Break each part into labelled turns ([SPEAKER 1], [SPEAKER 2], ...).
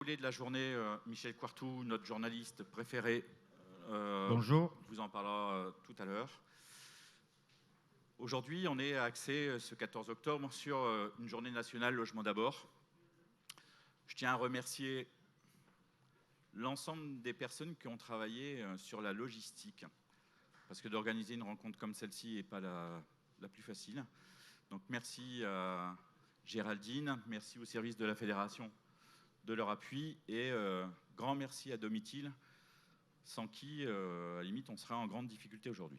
[SPEAKER 1] De la journée, Michel Courtou, notre journaliste préféré,
[SPEAKER 2] Bonjour.
[SPEAKER 1] vous en parlera tout à l'heure. Aujourd'hui, on est axé ce 14 octobre sur une journée nationale Logement d'abord. Je tiens à remercier l'ensemble des personnes qui ont travaillé sur la logistique, parce que d'organiser une rencontre comme celle-ci n'est pas la plus facile. Donc merci à Géraldine, merci au service de la Fédération de leur appui et grand merci à Domitil, sans qui, à la limite, on serait en grande difficulté aujourd'hui.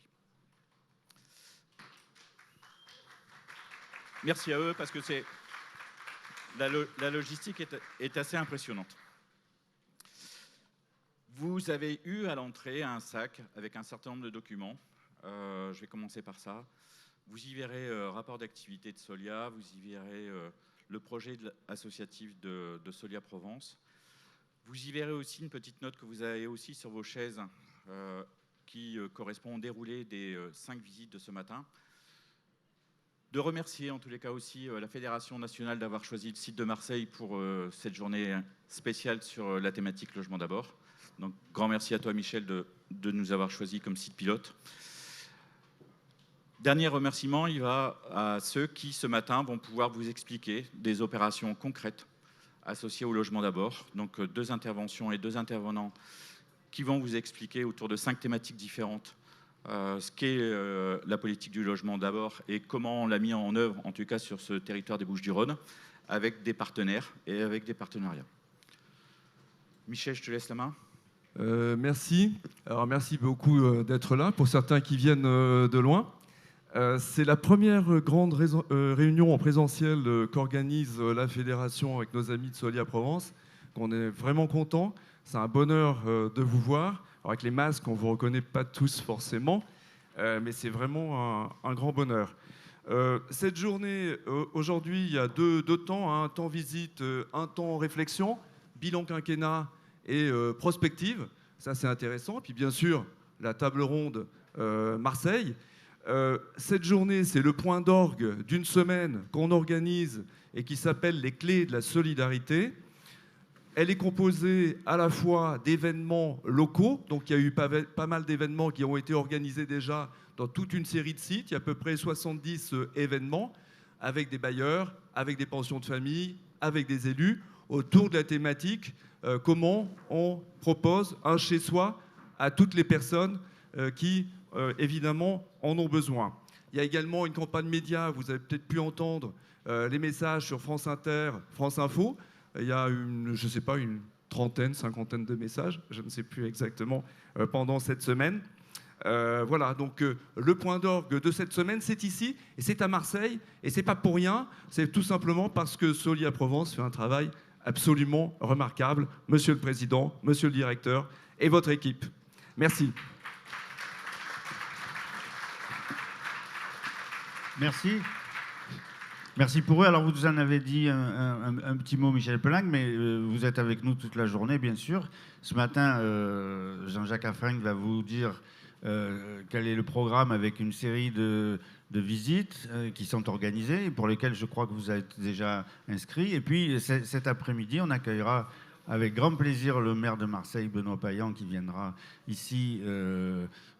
[SPEAKER 1] Merci à eux parce que la logistique est assez impressionnante. Vous avez eu à l'entrée un sac avec un certain nombre de documents. Je vais commencer par ça. Vous y verrez rapport d'activité de Solia, vous y verrez le projet associatif de Solia Provence. Vous y verrez aussi une petite note que vous avez aussi sur vos chaises qui correspond au déroulé des 5 visites de ce matin. De remercier en tous les cas aussi la Fédération nationale d'avoir choisi le site de Marseille pour cette journée spéciale sur la thématique Logement d'abord. Donc grand merci à toi Michel de nous avoir choisi comme site pilote. Dernier remerciement, il va à ceux qui, ce matin, vont pouvoir vous expliquer des opérations concrètes associées au logement d'abord. Donc, 2 interventions et 2 intervenants qui vont vous expliquer autour de 5 thématiques différentes ce qu'est la politique du logement d'abord et comment on l'a mis en œuvre, en tout cas sur ce territoire des Bouches-du-Rhône, avec des partenaires et avec des partenariats. Michel, je te laisse la main.
[SPEAKER 3] Merci. Alors, merci beaucoup d'être là, pour certains qui viennent de loin. C'est la première grande réunion en présentiel qu'organise la Fédération avec nos amis de Solia Provence. On est vraiment contents. C'est un bonheur de vous voir. Alors avec les masques, on ne vous reconnaît pas tous forcément, mais c'est vraiment un grand bonheur. Cette journée, aujourd'hui, il y a deux temps, un temps visite, un temps réflexion, bilan quinquennat et prospective. Ça, c'est intéressant. Et puis bien sûr, la table ronde Marseille. Cette journée, c'est le point d'orgue d'une semaine qu'on organise et qui s'appelle les clés de la solidarité. Elle est composée à la fois d'événements locaux, donc il y a eu pas mal d'événements qui ont été organisés déjà dans toute une série de sites. Il y a à peu près 70 événements avec des bailleurs, avec des pensions de famille, avec des élus, autour de la thématique comment on propose un chez-soi à toutes les personnes qui évidemment en ont besoin. Il y a également une campagne média, vous avez peut-être pu entendre les messages sur France Inter, France Info. Il y a je ne sais pas, une trentaine, cinquantaine de messages, je ne sais plus exactement, pendant cette semaine. Voilà, donc le point d'orgue de cette semaine, c'est ici, et c'est à Marseille, et c'est pas pour rien, c'est tout simplement parce que Solia Provence fait un travail absolument remarquable. Monsieur le Président, Monsieur le Directeur et votre équipe. Merci.
[SPEAKER 2] Merci. Merci pour eux. Alors, vous nous en avez dit un petit mot, Michel Pelang, mais vous êtes avec nous toute la journée, bien sûr. Ce matin, Jean-Jacques Affring va vous dire quel est le programme avec une série de visites qui sont organisées et pour lesquelles je crois que vous êtes déjà inscrits. Et puis, cet après-midi, on accueillera avec grand plaisir le maire de Marseille, Benoît Payan, qui viendra ici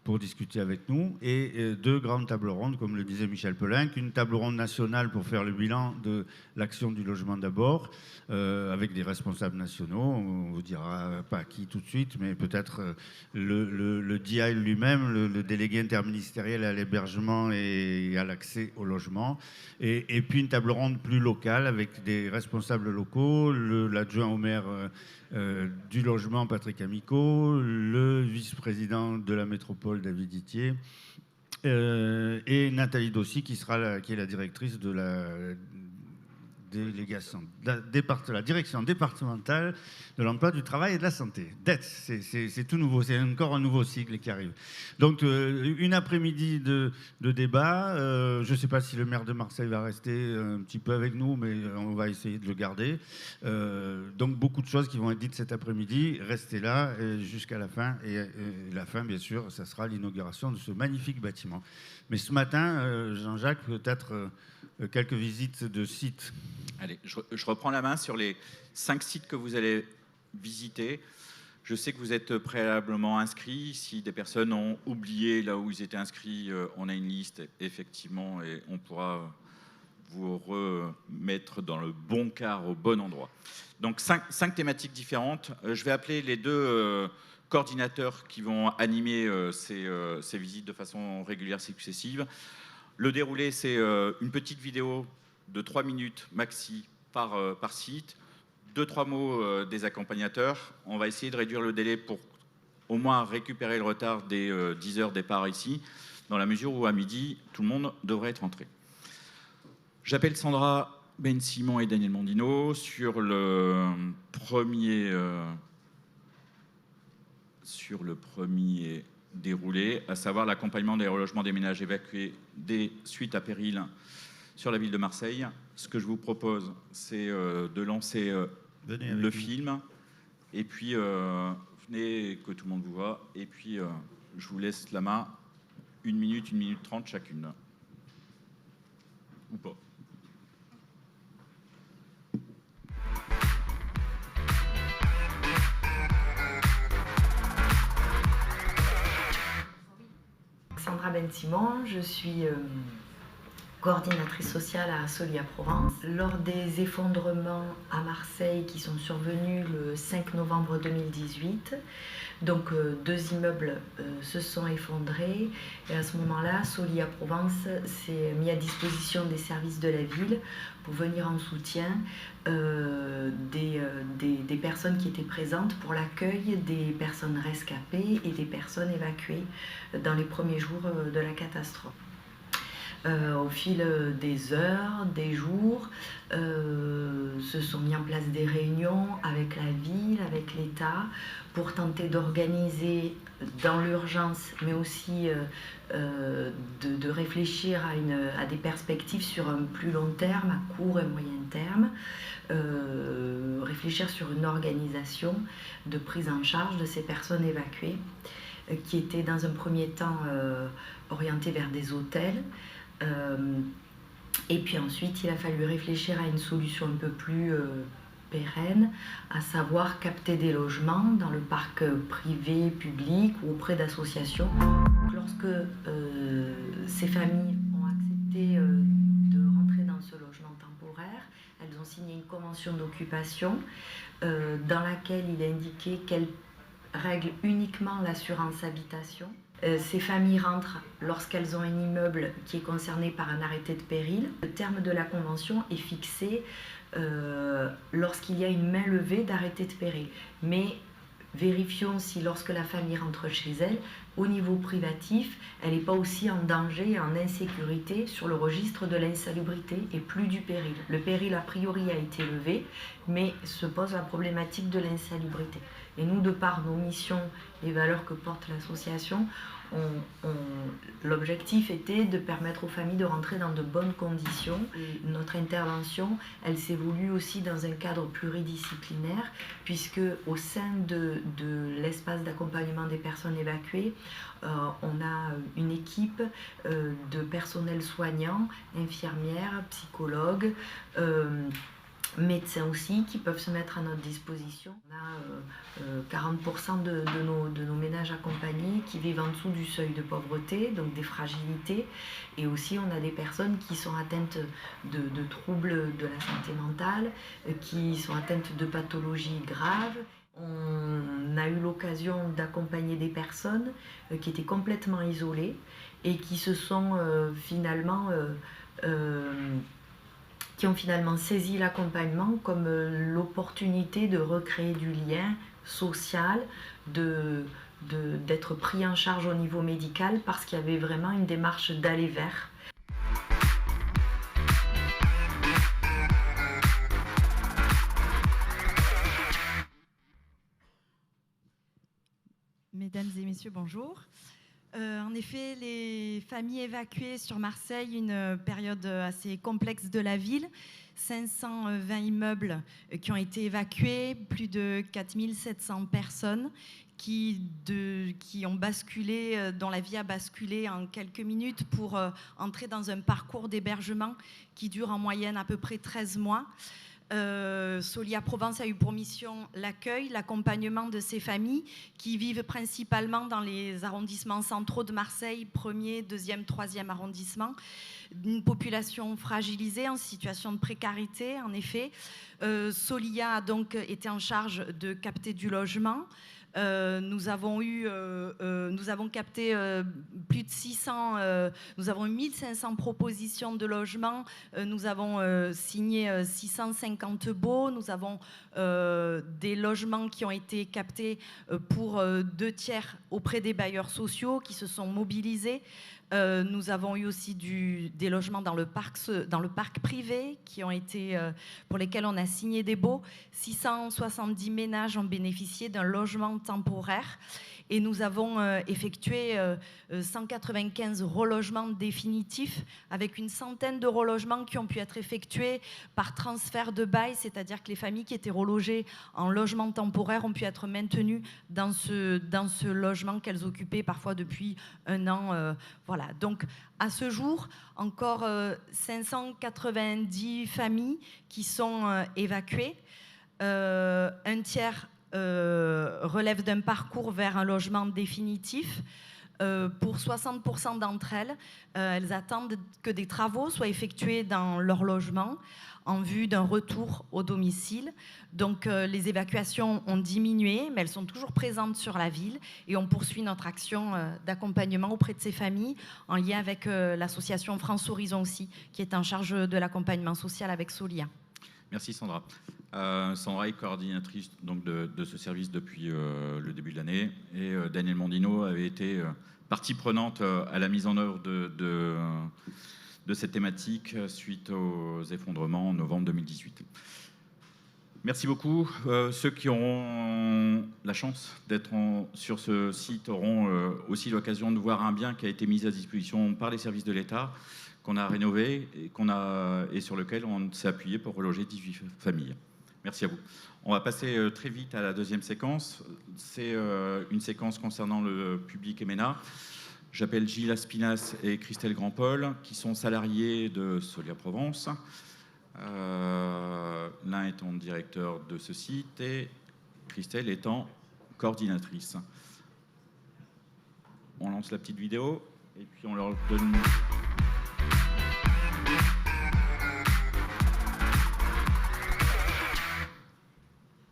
[SPEAKER 2] pour discuter avec nous, et 2 grandes tables rondes, comme le disait Michel Pelang, une table ronde nationale pour faire le bilan de l'action du logement d'abord, avec des responsables nationaux, on ne vous dira pas qui tout de suite, mais peut-être le DIA lui-même, le délégué interministériel à l'hébergement et à l'accès au logement, et puis une table ronde plus locale avec des responsables locaux, l'adjoint au maire du logement, Patrick Amico, le vice-président de la métropole, David Itier, et Nathalie Dossi, qui est la directrice de la direction départementale de l'emploi, du travail et de la santé. DETS, c'est tout nouveau, c'est encore un nouveau sigle qui arrive. Donc, une après-midi de débat. Je ne sais pas si le maire de Marseille va rester un petit peu avec nous, mais on va essayer de le garder. Donc, beaucoup de choses qui vont être dites cet après-midi. Restez là jusqu'à la fin. Et la fin, bien sûr, ça sera l'inauguration de ce magnifique bâtiment. Mais ce matin, Jean-Jacques, peut-être quelques visites de sites.
[SPEAKER 1] Allez, je reprends la main sur les 5 sites que vous allez visiter. Je sais que vous êtes préalablement inscrits. Si des personnes ont oublié là où ils étaient inscrits, on a une liste, effectivement, et on pourra vous remettre dans le bon quart au bon endroit. Donc, cinq thématiques différentes. Je vais appeler les deux coordinateurs qui vont animer ces visites de façon régulière, successive. Le déroulé, c'est une petite vidéo de 3 minutes maxi par site. 2-3 mots des accompagnateurs. On va essayer de réduire le délai pour au moins récupérer le retard des 10 heures départ ici, dans la mesure où à midi, tout le monde devrait être entré. J'appelle Sandra Ben-Simon et Daniel Mondino sur le premier déroulé, à savoir l'accompagnement des relogements des ménages évacués des suites à péril sur la ville de Marseille. Ce que je vous propose, c'est de lancer le film, et puis venez que tout le monde vous voit, et puis je vous laisse la main 1 minute 30 chacune. Ou pas.
[SPEAKER 4] Sandra Ben-Simon, je suis coordinatrice sociale à Solia Provence. Lors des effondrements à Marseille qui sont survenus le 5 novembre 2018, donc 2 immeubles se sont effondrés, et à ce moment-là, Solia Provence s'est mis à disposition des services de la ville pour venir en soutien des personnes qui étaient présentes pour l'accueil des personnes rescapées et des personnes évacuées dans les premiers jours de la catastrophe. Au fil des heures, des jours, se sont mis en place des réunions avec la ville, avec l'État, pour tenter d'organiser dans l'urgence, mais aussi de réfléchir à des perspectives sur un plus long terme, à court et moyen terme, réfléchir sur une organisation de prise en charge de ces personnes évacuées, qui étaient dans un premier temps orientées vers des hôtels. Et puis ensuite, il a fallu réfléchir à une solution un peu plus pérenne, à savoir capter des logements dans le parc privé, public ou auprès d'associations. Lorsque ces familles ont accepté de rentrer dans ce logement temporaire, elles ont signé une convention d'occupation dans laquelle il est indiqué qu'elles règlent uniquement l'assurance habitation. Ces familles rentrent lorsqu'elles ont un immeuble qui est concerné par un arrêté de péril. Le terme de la convention est fixé lorsqu'il y a une main levée d'arrêté de péril. Mais vérifions si lorsque la famille rentre chez elle, au niveau privatif, elle n'est pas aussi en danger et en insécurité sur le registre de l'insalubrité et plus du péril. Le péril a priori a été levé, mais se pose la problématique de l'insalubrité. Et nous, de par nos missions, les valeurs que porte l'association, l'objectif était de permettre aux familles de rentrer dans de bonnes conditions. Et notre intervention, elle s'évolue aussi dans un cadre pluridisciplinaire, puisque au sein de l'espace d'accompagnement des personnes évacuées, on a une équipe de personnel soignant, infirmières, psychologues, médecins aussi, qui peuvent se mettre à notre disposition. On a 40% de nos ménages accompagnés qui vivent en dessous du seuil de pauvreté, donc des fragilités. Et aussi, on a des personnes qui sont atteintes de troubles de la santé mentale, qui sont atteintes de pathologies graves. On a eu l'occasion d'accompagner des personnes qui étaient complètement isolées et qui se sont qui ont finalement saisi l'accompagnement comme l'opportunité de recréer du lien social, d'être pris en charge au niveau médical, parce qu'il y avait vraiment une démarche d'aller vers.
[SPEAKER 5] Mesdames et messieurs, bonjour. En effet, les familles évacuées sur Marseille, une période assez complexe de la ville. 520 immeubles qui ont été évacués, plus de 4700 personnes qui ont basculé, dont la vie a basculé en quelques minutes pour entrer dans un parcours d'hébergement qui dure en moyenne à peu près 13 mois. Solia Provence a eu pour mission l'accueil, l'accompagnement de ces familles qui vivent principalement dans les arrondissements centraux de Marseille, 1er, 2e, 3e arrondissement, une population fragilisée en situation de précarité, en effet. Solia a donc été en charge de capter du logement. Nous avons capté plus de 600, nous avons eu 1500 propositions de logement, nous avons signé 650 baux, nous avons des logements qui ont été captés pour 2/3 auprès des bailleurs sociaux qui se sont mobilisés. Nous avons eu aussi des logements dans le parc privé pour lesquels on a signé des baux. 670 ménages ont bénéficié d'un logement temporaire et nous avons effectué 195 relogements définitifs avec une centaine de relogements qui ont pu être effectués par transfert de bail, c'est-à-dire que les familles qui étaient relogées en logement temporaire ont pu être maintenues dans ce logement qu'elles occupaient parfois depuis 1 an. Voilà. Donc à ce jour, encore 590 familles qui sont évacuées. Un tiers relève d'un parcours vers un logement définitif. Pour 60% d'entre elles, elles attendent que des travaux soient effectués dans leur logement en vue d'un retour au domicile. Donc les évacuations ont diminué, mais elles sont toujours présentes sur la ville et on poursuit notre action d'accompagnement auprès de ces familles en lien avec l'association France Horizon aussi, qui est en charge de l'accompagnement social avec Solia.
[SPEAKER 1] Merci Sandra. Sandra est coordinatrice donc, de ce service depuis le début de l'année et Daniel Mondino avait été partie prenante à la mise en œuvre de cette thématique suite aux effondrements en novembre 2018. Merci beaucoup. Ceux qui auront la chance d'être sur ce site auront aussi l'occasion de voir un bien qui a été mis à disposition par les services de l'État, qu'on a rénové et sur lequel on s'est appuyé pour reloger 18 familles. Merci à vous. On va passer très vite à la deuxième séquence. C'est une séquence concernant le public EMENA. J'appelle Gilles Aspinas et Christelle Grandpol, qui sont salariés de Solia Provence. L'un étant directeur de ce site et Christelle étant coordinatrice. On lance la petite vidéo et puis on leur donne...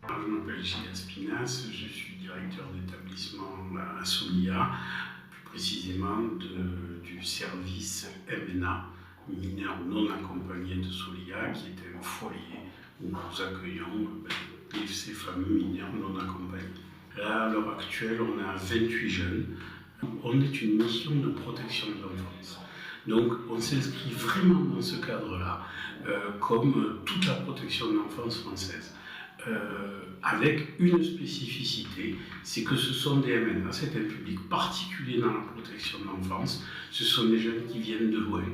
[SPEAKER 6] Je m'appelle Gilles Aspinas, je suis directeur d'établissement à Solia, plus précisément du service MNA, mineurs non accompagnés de Solia, qui est un foyer où nous accueillons ces fameux mineurs non accompagnés. Là, à l'heure actuelle, on a 28 jeunes. On est une mission de protection de l'enfance. Donc, on s'inscrit vraiment dans ce cadre-là, comme toute la protection de l'enfance française. Avec une spécificité, c'est que ce sont des MNA, c'est un public particulier dans la protection de l'enfance. Ce sont des jeunes qui viennent de loin,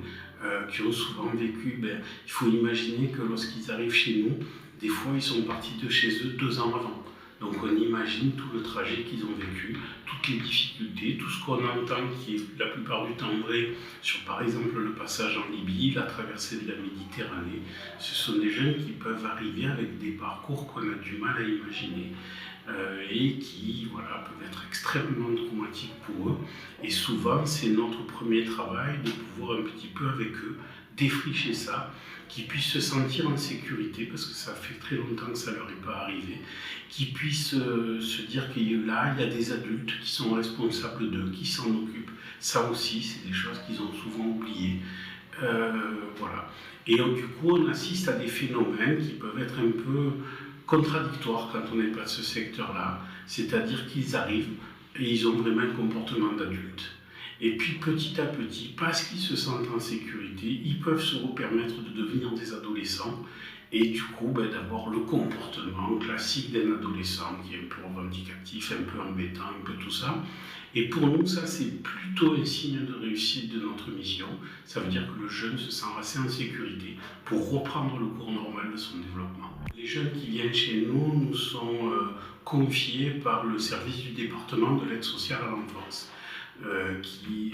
[SPEAKER 6] qui ont souvent vécu, il faut imaginer que lorsqu'ils arrivent chez nous, des fois ils sont partis de chez eux 2 ans avant. Donc on imagine tout le trajet qu'ils ont vécu, toutes les difficultés, tout ce qu'on entend qui est la plupart du temps vrai sur par exemple le passage en Libye, la traversée de la Méditerranée. Ce sont des jeunes qui peuvent arriver avec des parcours qu'on a du mal à imaginer et qui peuvent être extrêmement traumatiques pour eux. Et souvent c'est notre premier travail de pouvoir un petit peu avec eux défricher ça, qu'ils puissent se sentir en sécurité, parce que ça fait très longtemps que ça ne leur est pas arrivé, qu'ils puissent se dire qu'il y a des adultes qui sont responsables d'eux, qui s'en occupent. Ça aussi, c'est des choses qu'ils ont souvent oubliées. Voilà. Et donc, du coup, on assiste à des phénomènes qui peuvent être un peu contradictoires quand on n'est pas de ce secteur-là. C'est-à-dire qu'ils arrivent et ils ont vraiment un comportement d'adulte. Et puis petit à petit, parce qu'ils se sentent en sécurité, ils peuvent se permettre de devenir des adolescents et du coup d'avoir le comportement classique d'un adolescent qui est un peu revendicatif, un peu embêtant, un peu tout ça. Et pour nous, ça c'est plutôt un signe de réussite de notre mission. Ça veut dire que le jeune se sent assez en sécurité pour reprendre le cours normal de son développement. Les jeunes qui viennent chez nous nous sont confiés par le service du département de l'aide sociale à l'enfance. Qui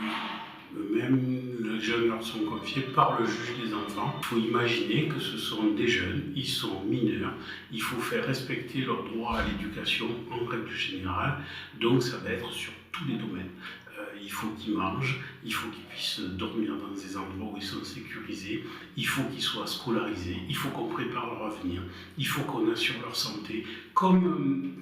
[SPEAKER 6] Eux-mêmes, les jeunes leur sont confiés par le juge des enfants. Il faut imaginer que ce sont des jeunes, ils sont mineurs, il faut faire respecter leurs droits à l'éducation en règle générale, donc ça va être sur tous les domaines. Il faut qu'ils mangent, il faut qu'ils puissent dormir dans des endroits où ils sont sécurisés, il faut qu'ils soient scolarisés, il faut qu'on prépare leur avenir, il faut qu'on assure leur santé, comme,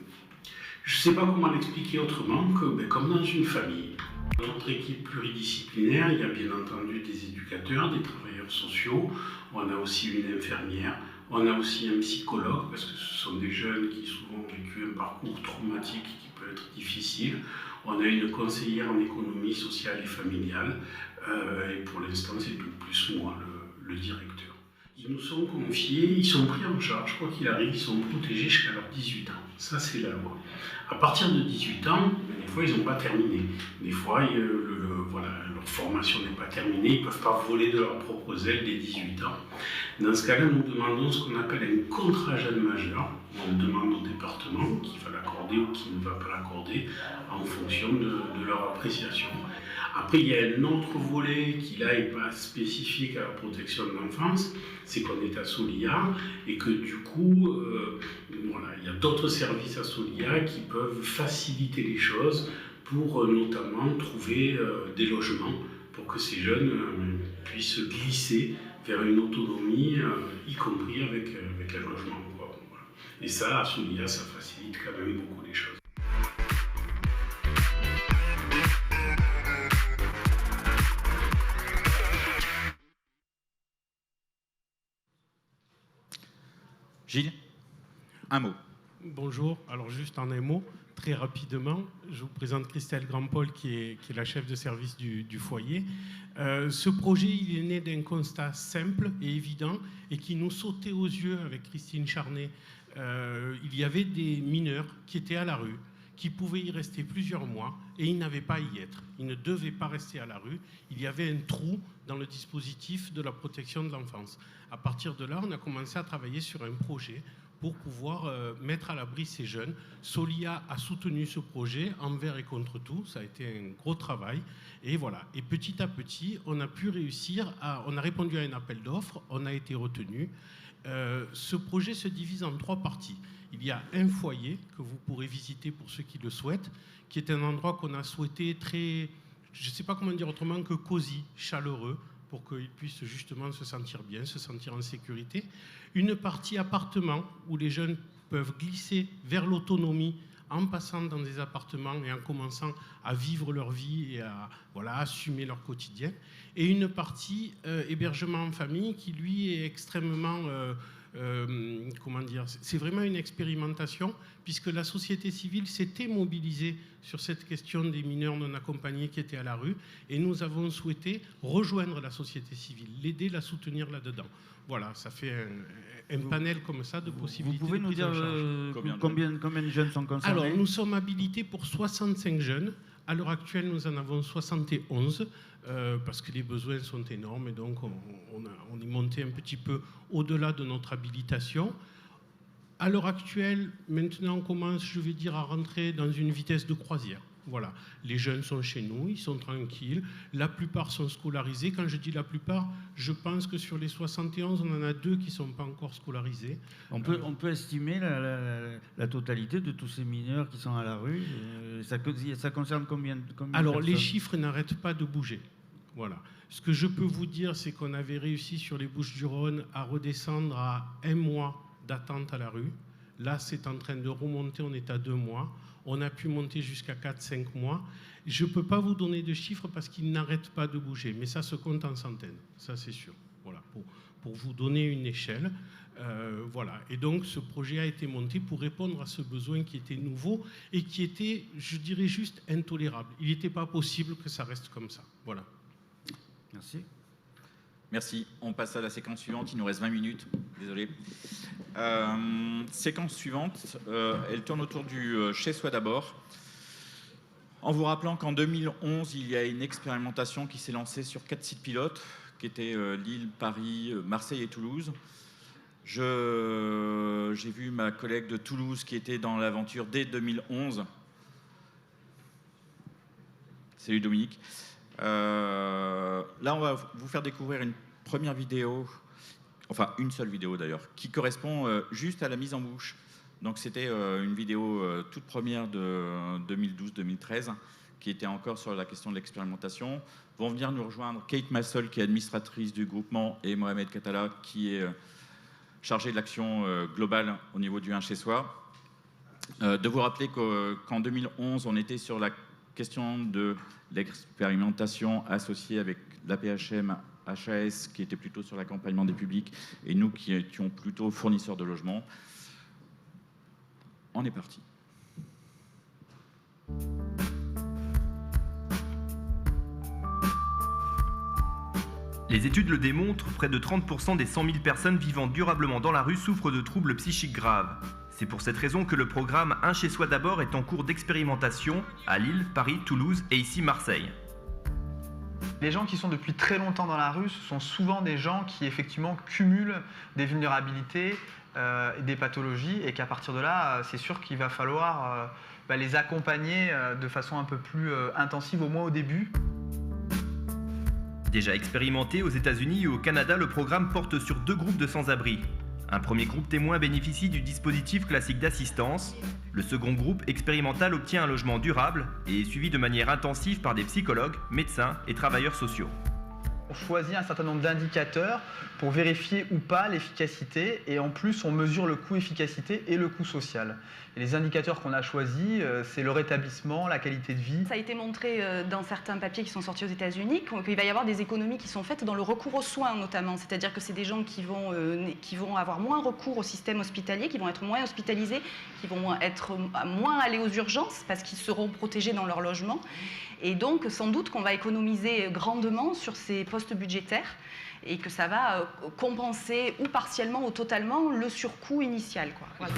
[SPEAKER 6] je ne sais pas comment l'expliquer autrement, que, comme dans une famille. Dans notre équipe pluridisciplinaire, il y a bien entendu des éducateurs, des travailleurs sociaux, on a aussi une infirmière, on a aussi un psychologue, parce que ce sont des jeunes qui souvent ont vécu un parcours traumatique qui peut être difficile. On a une conseillère en économie sociale et familiale, et pour l'instant c'est tout plus moi, le directeur. Ils nous sont confiés, ils sont pris en charge, quoi qu'il arrive, ils sont protégés jusqu'à leurs 18 ans. Ça c'est la loi. À partir de 18 ans, des fois ils n'ont pas terminé. Des fois, voilà, leur formation n'est pas terminée, ils ne peuvent pas voler de leur propre aile dès 18 ans. Dans ce cas-là, nous demandons ce qu'on appelle un contrat jeune majeur. On le demande au département qui va l'accorder ou qui ne va pas l'accorder en fonction de leur appréciation. Après, il y a un autre volet qui là n'est pas spécifique à la protection de l'enfance, c'est qu'on est à Solia et que du coup, voilà, il y a d'autres services à Solia qui peuvent faciliter les choses pour notamment trouver des logements pour que ces jeunes puissent glisser vers une autonomie, y compris avec un logement. Voilà. Et ça, à Solia, ça facilite quand même beaucoup les choses.
[SPEAKER 1] Gilles, un mot.
[SPEAKER 7] Bonjour, alors juste en un mot, très rapidement, je vous présente Christelle Grandpol qui est la chef de service du foyer. Ce projet, il est né d'un constat simple et évident et qui nous sautait aux yeux avec Christine Charnet. Il y avait des mineurs qui étaient à la rue, qui pouvaient y rester plusieurs mois et ils n'avaient pas à y être. Ils ne devaient pas rester à la rue. Il y avait un trou dans le dispositif de la protection de l'enfance. À partir de là, on a commencé à travailler sur un projet pour pouvoir mettre à l'abri ces jeunes. Solia a soutenu ce projet envers et contre tout. Ça a été un gros travail. Et voilà. Et petit à petit, on a pu réussir on a répondu à un appel d'offres, on a été retenu. Ce projet se divise en 3 parties. Il y a un foyer que vous pourrez visiter pour ceux qui le souhaitent, qui est un endroit qu'on a souhaité très, je ne sais pas comment dire autrement que cosy, chaleureux, pour qu'ils puissent justement se sentir bien, se sentir en sécurité. Une partie appartement où les jeunes peuvent glisser vers l'autonomie en passant dans des appartements et en commençant à vivre leur vie et à assumer leur quotidien. Et une partie hébergement en famille qui, lui, est extrêmement... c'est vraiment une expérimentation puisque la société civile s'était mobilisée sur cette question des mineurs non accompagnés qui étaient à la rue et nous avons souhaité rejoindre la société civile, l'aider, la soutenir là-dedans. Voilà, ça fait un panel comme ça de possibilités.
[SPEAKER 2] Vous pouvez nous dire combien de jeunes sont concernés?
[SPEAKER 7] Alors, nous sommes habilités pour 65 jeunes. À l'heure actuelle, nous en avons 71 parce que les besoins sont énormes et donc on est monté un petit peu au-delà de notre habilitation. À l'heure actuelle, maintenant, on commence, je vais dire, à rentrer dans une vitesse de croisière. Voilà, les jeunes sont chez nous, ils sont tranquilles, la plupart sont scolarisés. Quand je dis la plupart, je pense que sur les 71, on en a 2 qui ne sont pas encore scolarisés.
[SPEAKER 2] On peut estimer la totalité de tous ces mineurs qui sont à la rue. Ça concerne combien
[SPEAKER 7] Alors,
[SPEAKER 2] de personnes?
[SPEAKER 7] les chiffres n'arrêtent pas de bouger. Voilà. Ce que je peux vous dire, c'est qu'on avait réussi sur les Bouches-du-Rhône à redescendre à 1 mois d'attente à la rue. Là, c'est en train de remonter, on est à 2 mois. On a pu monter jusqu'à 4-5 mois. Je ne peux pas vous donner de chiffres parce qu'ils n'arrêtent pas de bouger, mais ça se compte en centaines, ça c'est sûr. Voilà, pour vous donner une échelle. Voilà. Et donc ce projet a été monté pour répondre à ce besoin qui était nouveau et qui était, je dirais, juste intolérable. Il n'était pas possible que ça reste comme ça. Voilà.
[SPEAKER 2] Merci.
[SPEAKER 1] Merci. On passe à la séquence suivante. Il nous reste 20 minutes. Désolé. Séquence suivante, elle tourne autour du chez soi d'abord. En vous rappelant qu'en 2011, il y a une expérimentation qui s'est lancée sur 4 sites pilotes, qui étaient Lille, Paris, Marseille et Toulouse. J'ai vu ma collègue de Toulouse qui était dans l'aventure dès 2011. Salut Dominique. Là, on va vous faire découvrir une première vidéo, enfin une seule vidéo d'ailleurs, qui correspond juste à la mise en bouche. Donc c'était une vidéo toute première de 2012-2013, qui était encore sur la question de l'expérimentation. Vont venir nous rejoindre Kate Massol, qui est administratrice du groupement, et Mohamed Katala, qui est chargé de l'action globale au niveau du 1 chez soi. De vous rappeler qu'en 2011, on était sur la question de l'expérimentation associée avec l'APHM, HAS, qui était plutôt sur l'accompagnement des publics, et nous qui étions plutôt fournisseurs de logements. On est parti.
[SPEAKER 8] Les études le démontrent, près de 30% des 100 000 personnes vivant durablement dans la rue souffrent de troubles psychiques graves. C'est pour cette raison que le programme Un chez soi d'abord est en cours d'expérimentation à Lille, Paris, Toulouse et ici Marseille.
[SPEAKER 9] Les gens qui sont depuis très longtemps dans la rue, ce sont souvent des gens qui effectivement cumulent des vulnérabilités, des pathologies, et qu'à partir de là, c'est sûr qu'il va falloir les accompagner de façon un peu plus intensive, au moins au début.
[SPEAKER 8] Déjà expérimenté aux États-Unis et au Canada, le programme porte sur 2 groupes de sans-abri. Un premier groupe témoin bénéficie du dispositif classique d'assistance. Le second groupe expérimental obtient un logement durable et est suivi de manière intensive par des psychologues, médecins et travailleurs sociaux.
[SPEAKER 9] On choisit un certain nombre d'indicateurs pour vérifier ou pas l'efficacité, et en plus on mesure le coût efficacité et le coût social. Et les indicateurs qu'on a choisis, c'est le rétablissement, la qualité de vie.
[SPEAKER 10] Ça a été montré dans certains papiers qui sont sortis aux États-Unis qu'il va y avoir des économies qui sont faites dans le recours aux soins notamment. C'est-à-dire que c'est des gens qui vont avoir moins recours au système hospitalier, qui vont être moins hospitalisés, qui vont être moins allés aux urgences parce qu'ils seront protégés dans leur logement. Et donc sans doute qu'on va économiser grandement sur ces postes budgétaires et que ça va compenser ou partiellement ou totalement le surcoût initial, quoi. Voilà.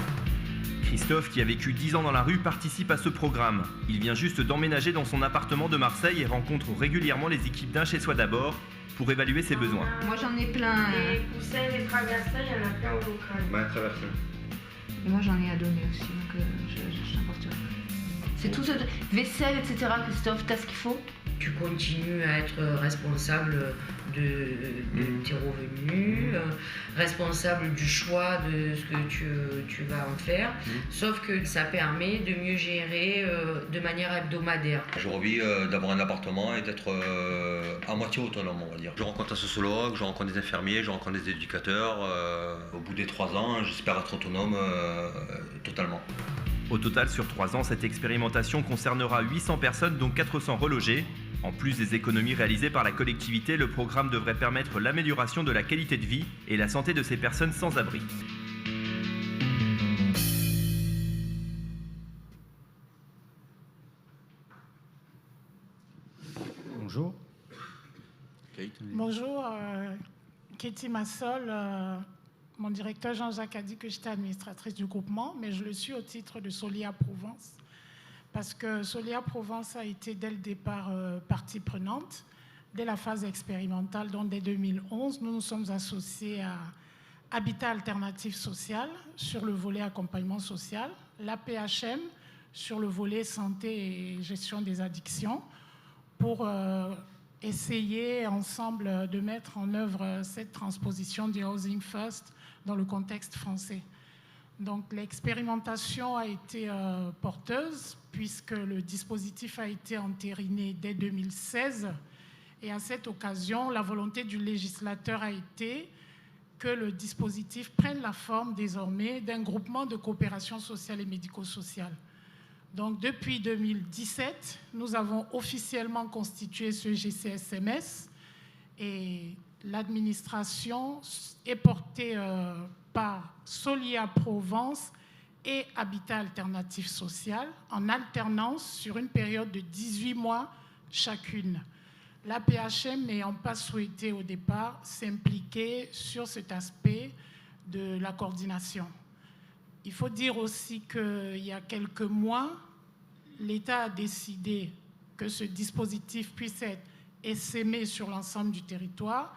[SPEAKER 8] Christophe, qui a vécu 10 ans dans la rue, participe à ce programme. Il vient juste d'emménager dans son appartement de Marseille et rencontre régulièrement les équipes d'Un chez soi d'abord pour évaluer ses besoins.
[SPEAKER 11] Moi j'en ai plein.
[SPEAKER 12] Les coussins, les traversins, il y en a plein au local.
[SPEAKER 13] Ouais, traversins.
[SPEAKER 11] Moi j'en ai à donner aussi, donc je n'importe quoi. C'est tout ce vaisselle, etc. Christophe, t'as ce qu'il faut?
[SPEAKER 12] Tu continues à être responsable de tes revenus, responsable du choix de ce que tu vas en faire, sauf que ça permet de mieux gérer de manière hebdomadaire.
[SPEAKER 13] J'ai envie d'avoir un appartement et d'être à moitié autonome, on va dire. Je rencontre un sociologue, je rencontre des infirmiers, je rencontre des éducateurs. Au bout des 3 ans, j'espère être autonome totalement.
[SPEAKER 8] Au total, sur 3 ans, cette expérimentation concernera 800 personnes, dont 400 relogées. En plus des économies réalisées par la collectivité, le programme devrait permettre l'amélioration de la qualité de vie et la santé de ces personnes sans abri.
[SPEAKER 2] Bonjour.
[SPEAKER 1] Kate.
[SPEAKER 14] Bonjour, Katie Massol. Mon directeur Jean-Jacques a dit que j'étais administratrice du groupement, mais je le suis au titre de Solia Provence. Parce que Solia Provence a été dès le départ partie prenante, dès la phase expérimentale, donc dès 2011, nous nous sommes associés à Habitat Alternatif Social sur le volet accompagnement social, l'APHM sur le volet santé et gestion des addictions, pour essayer ensemble de mettre en œuvre cette transposition du Housing First dans le contexte français. Donc l'expérimentation a été porteuse puisque le dispositif a été entériné dès 2016 et à cette occasion, la volonté du législateur a été que le dispositif prenne la forme désormais d'un groupement de coopération sociale et médico-sociale. Donc depuis 2017, nous avons officiellement constitué ce GCSMS et l'administration est portée par Solia Provence et Habitat Alternatif Social en alternance sur une période de 18 mois chacune. L'APHM n'ayant pas souhaité au départ s'impliquer sur cet aspect de la coordination. Il faut dire aussi qu'il y a quelques mois, l'État a décidé que ce dispositif puisse être essaimé sur l'ensemble du territoire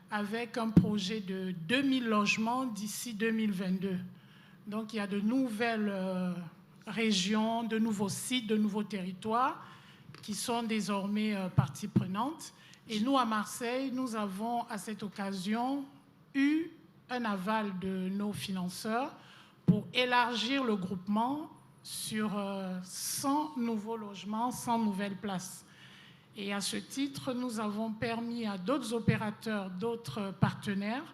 [SPEAKER 14] avec un projet de 2000 logements d'ici 2022. Donc il y a de nouvelles régions, de nouveaux sites, de nouveaux territoires qui sont désormais partie prenante. Et nous, à Marseille, nous avons à cette occasion eu un aval de nos financeurs pour élargir le groupement sur 100 nouveaux logements, 100 nouvelles places. Et à ce titre, nous avons permis à d'autres opérateurs, d'autres partenaires,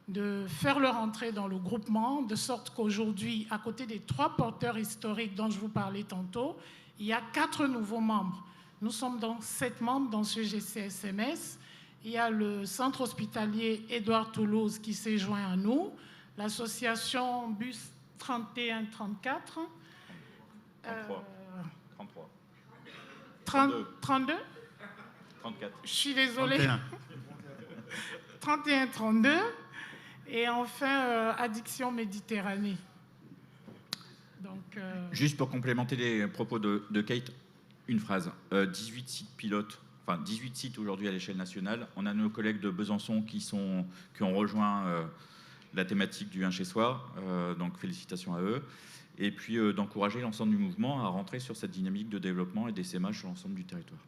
[SPEAKER 14] de faire leur entrée dans le groupement, de sorte qu'aujourd'hui, à côté des 3 porteurs historiques dont je vous parlais tantôt, il y a 4 nouveaux membres. Nous sommes donc 7 membres dans ce GCSMS. Il y a le centre hospitalier Édouard Toulouse qui s'est joint à nous, l'association Bus 3134.
[SPEAKER 1] 33.
[SPEAKER 14] 32
[SPEAKER 1] 34.
[SPEAKER 14] Je suis désolée. 31-32. Et enfin, Addiction Méditerranée. Donc,
[SPEAKER 1] Juste pour complémenter les propos de Kate, une phrase. 18 sites pilotes, enfin 18 sites aujourd'hui à l'échelle nationale. On a nos collègues de Besançon qui ont rejoint la thématique du 1 chez soi, donc félicitations à eux. Et puis d'encourager l'ensemble du mouvement à rentrer sur cette dynamique de développement et d'essaimage sur l'ensemble du territoire.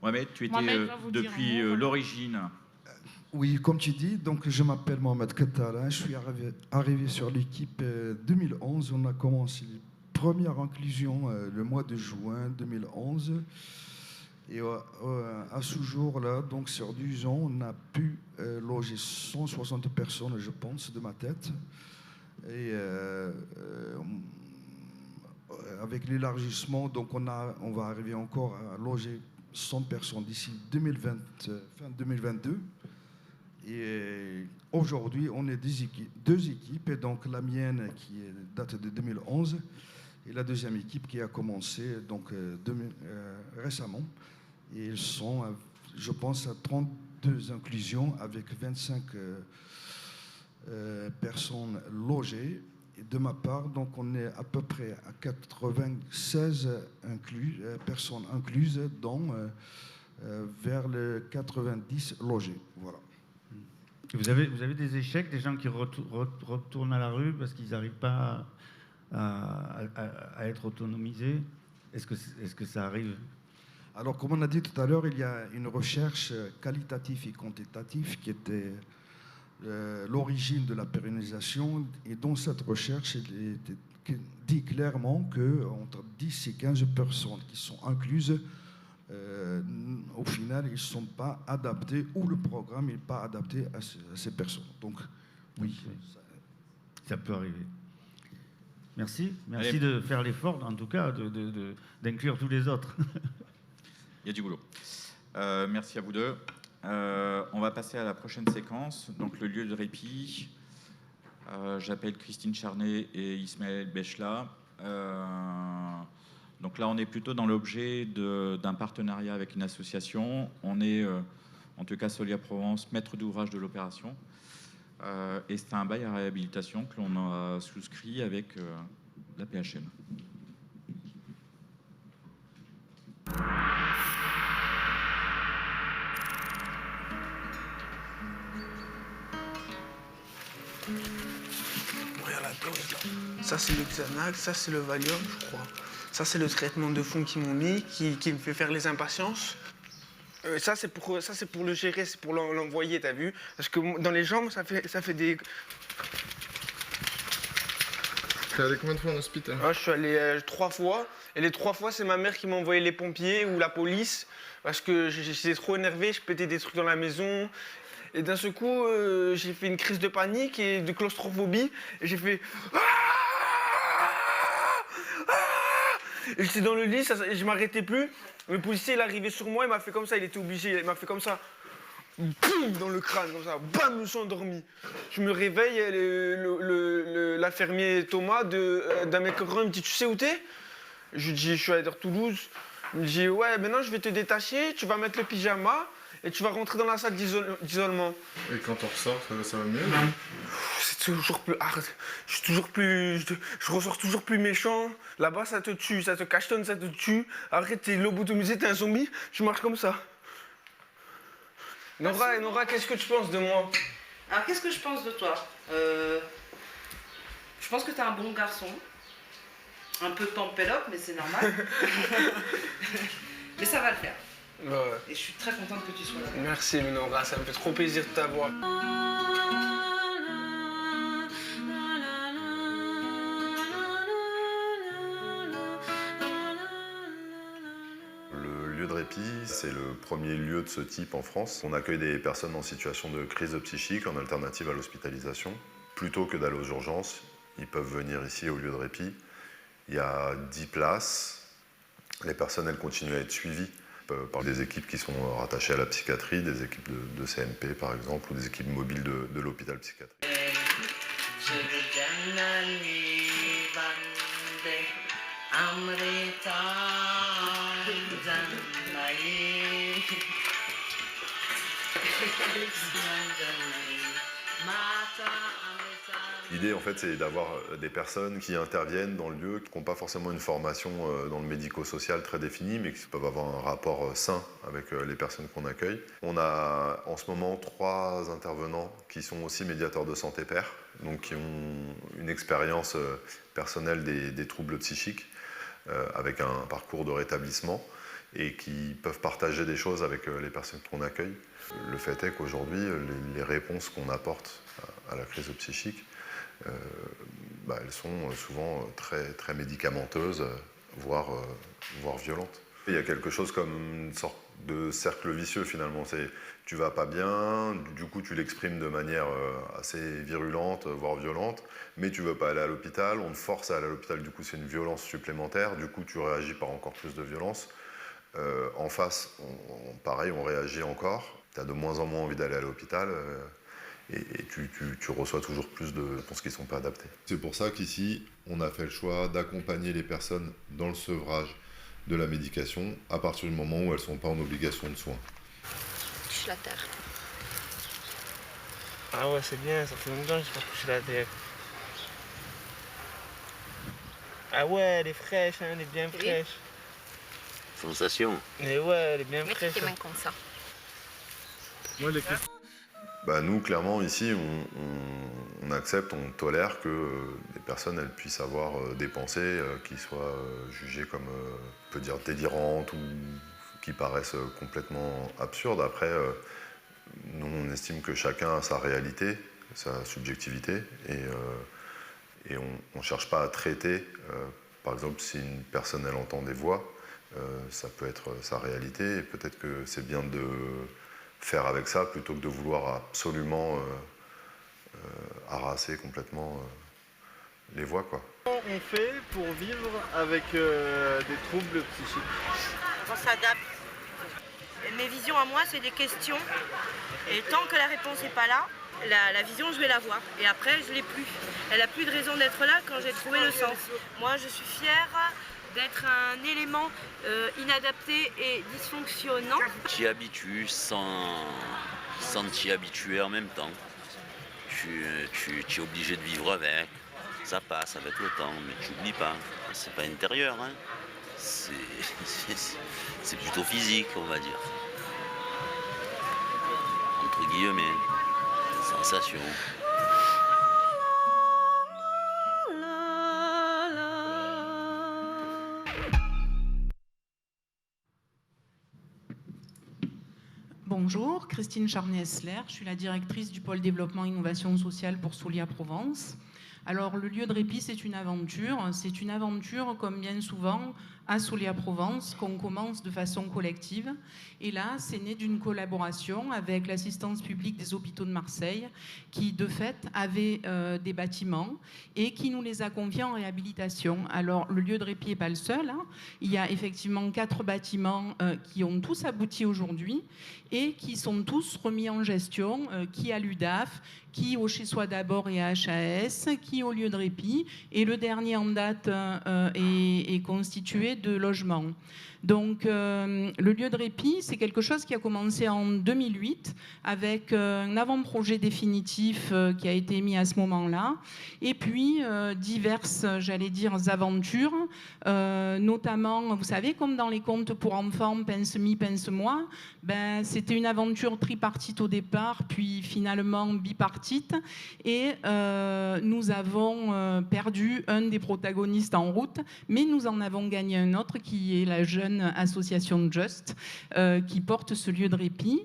[SPEAKER 1] Mohamed, tu étais depuis l'origine.
[SPEAKER 15] Oui, comme tu dis, donc je m'appelle Mohamed Kettara, je suis arrivé sur l'équipe 2011. On a commencé les premières inclusions le mois de juin 2011. Et à ce jour-là, donc sur 10 ans, on a pu loger 160 personnes, je pense, de ma tête. Et avec l'élargissement, donc on va arriver encore à loger 100 personnes d'ici fin 2022. Et aujourd'hui, on est deux équipes, et donc la mienne qui date de 2011 et la deuxième équipe qui a commencé donc, récemment. Et ils sont, je pense, à 32 inclusions avec 25 personnes logées. Et de ma part, donc, on est à peu près à 96 personnes incluses, dont vers les 90 logés. Voilà.
[SPEAKER 2] Vous avez des échecs, des gens qui retournent à la rue parce qu'ils n'arrivent pas à être autonomisés? Est-ce que ça arrive?
[SPEAKER 15] Alors, comme on a dit tout à l'heure, il y a une recherche qualitative et quantitative qui était l'origine de la pérennisation. Et dans cette recherche, il dit clairement qu'entre 10 et 15 personnes qui sont incluses, au final, ils ne sont pas adaptés, ou le programme n'est pas adapté à ces personnes. Donc, oui,
[SPEAKER 2] ça peut arriver. Merci de faire l'effort, en tout cas, d'inclure tous les autres.
[SPEAKER 1] Il y a du boulot. Merci à vous deux. On va passer à la prochaine séquence, donc le lieu de répit. J'appelle Christine Charnet et Ismaël Bechla. Donc là, on est plutôt dans l'objet d'un partenariat avec une association. On est, en tout cas, Solia Provence, maître d'ouvrage de l'opération. Et c'est un bail à réhabilitation que l'on a souscrit avec la PHM.
[SPEAKER 16] Regarde la dose là. Ça c'est le Xanax, ça c'est le Valium, je crois. Ça c'est le traitement de fond qu'ils m'ont mis, qui me fait faire les impatiences. Ça c'est pour le gérer, c'est pour l'envoyer, t'as vu? Parce que dans les jambes, ça fait des...
[SPEAKER 17] T'es allé combien de fois en hôpital?
[SPEAKER 16] Je suis allé 3 fois. Et les 3 fois, c'est ma mère qui m'a envoyé les pompiers ou la police. Parce que j'étais trop énervé, je pétais des trucs dans la maison. Et d'un seul coup, j'ai fait une crise de panique et de claustrophobie. Et j'ai fait... Et j'étais dans le lit, et je m'arrêtais plus. Le policier, il est arrivé sur moi, il m'a fait comme ça, il était obligé, il m'a fait comme ça. Boum, dans le crâne, comme ça, bam, je me suis endormi. Je me réveille, l'infirmier Thomas d'un mec grand, il me dit, tu sais où t'es? Je lui dis, je suis à Toulouse. Il me dit, ouais, maintenant je vais te détacher, tu vas mettre le pyjama et tu vas rentrer dans la salle d'isolement.
[SPEAKER 17] Et quand on ressort, ça va mieux?
[SPEAKER 16] C'est toujours plus hard. Je ressors toujours plus méchant. Là-bas, ça te tue, ça te cachetonne, ça te tue. Arrête, t'es lobotomisé, t'es un zombie, tu marches comme ça. Nora, qu'est-ce que tu penses de moi?
[SPEAKER 18] Alors, qu'est-ce que je pense de toi? Je pense que t'es un bon garçon. Un peu pampelope, mais c'est normal. Mais ça va le faire.
[SPEAKER 16] Ouais.
[SPEAKER 18] Et je suis très contente que tu sois là.
[SPEAKER 16] Merci Minora, ça me fait trop plaisir de t'avoir.
[SPEAKER 19] Le lieu de répit, c'est le premier lieu de ce type en France. On accueille des personnes en situation de crise psychique en alternative à l'hospitalisation. Plutôt que d'aller aux urgences, ils peuvent venir ici au lieu de répit. Il y a 10 places. Les personnes, elles continuent à être suivies par des équipes qui sont rattachées à la psychiatrie, des équipes de CMP par exemple, ou des équipes mobiles de l'hôpital psychiatrique. L'idée, en fait, c'est d'avoir des personnes qui interviennent dans le lieu, qui n'ont pas forcément une formation dans le médico-social très définie, mais qui peuvent avoir un rapport sain avec les personnes qu'on accueille. On a en ce moment 3 intervenants qui sont aussi médiateurs de santé pair, donc qui ont une expérience personnelle des troubles psychiques, avec un parcours de rétablissement, et qui peuvent partager des choses avec les personnes qu'on accueille. Le fait est qu'aujourd'hui, les réponses qu'on apporte à la crise psychique, elles sont souvent très, très médicamenteuses, voire violentes. Il y a quelque chose comme une sorte de cercle vicieux finalement. C'est tu vas pas bien, du coup tu l'exprimes de manière assez virulente, voire violente, mais tu veux pas aller à l'hôpital, on te force à aller à l'hôpital, du coup c'est une violence supplémentaire, du coup tu réagis par encore plus de violence. En face, pareil, on réagit encore, tu as de moins en moins envie d'aller à l'hôpital. Et tu reçois toujours plus de réponses qui ne sont pas adaptées.
[SPEAKER 17] C'est pour ça qu'ici, on a fait le choix d'accompagner les personnes dans le sevrage de la médication à partir du moment où elles ne sont pas en obligation de soins.
[SPEAKER 11] Touche la terre.
[SPEAKER 16] Ah ouais, c'est bien, ça fait longtemps que je n'ai pas touché la terre. Ah ouais, elle est fraîche, hein, elle est bien fraîche.
[SPEAKER 20] Sensation.
[SPEAKER 16] Mais ouais, elle est bien fraîche.
[SPEAKER 11] Mets tes mains comme ça.
[SPEAKER 16] Moi, les...
[SPEAKER 19] Nous, clairement, ici, on accepte, on tolère que les personnes elles puissent avoir des pensées qui soient jugées comme, on peut dire, délirantes ou qui paraissent complètement absurdes. Après, nous, on estime que chacun a sa réalité, sa subjectivité, et on ne cherche pas à traiter. Par exemple, si une personne, elle entend des voix, ça peut être sa réalité, et peut-être que c'est bien de faire avec ça plutôt que de vouloir absolument harasser complètement les voix, quoi.
[SPEAKER 21] Comment on fait pour vivre avec des troubles psychiques?
[SPEAKER 22] On s'adapte. Mes visions à moi, c'est des questions. Et tant que la réponse n'est pas là, la vision, je vais la voir. Et après, je ne l'ai plus. Elle n'a plus de raison d'être là quand j'ai trouvé le sens. Moi, je suis fière d'être un élément inadapté et dysfonctionnant.
[SPEAKER 20] Tu t'y habitues sans t'y habituer en même temps. Tu es obligé de vivre avec. Ça passe avec le temps, mais tu n'oublies pas. C'est pas intérieur, hein. C'est plutôt physique, on va dire. Entre guillemets, sensation.
[SPEAKER 23] Bonjour, Christine Charnier-Esler, je suis la directrice du pôle développement innovation sociale pour Solia Provence. Alors le lieu de répit, c'est une aventure comme bien souvent à Solia Provence qu'on commence de façon collective. Et là, c'est né d'une collaboration avec l'assistance publique des hôpitaux de Marseille qui, de fait, avait des bâtiments et qui nous les a confiés en réhabilitation. Alors, le lieu de répit n'est pas le seul, hein. Il y a effectivement 4 bâtiments qui ont tous abouti aujourd'hui et qui sont tous remis en gestion, qui à l'UDAF, qui au Chez Soi d'abord et à HAS, qui au lieu de répit. Et le dernier en date est constitué de logements. Donc, le lieu de répit, c'est quelque chose qui a commencé en 2008 avec un avant-projet définitif qui a été mis à ce moment-là. Et puis, diverses, j'allais dire, aventures, notamment, vous savez, comme dans les contes pour enfants, Pince-mi, Pince-moi, c'était une aventure tripartite au départ, puis finalement bipartite tripartite et nous avons perdu un des protagonistes en route, mais nous en avons gagné un autre qui est la jeune association Just qui porte ce lieu de répit.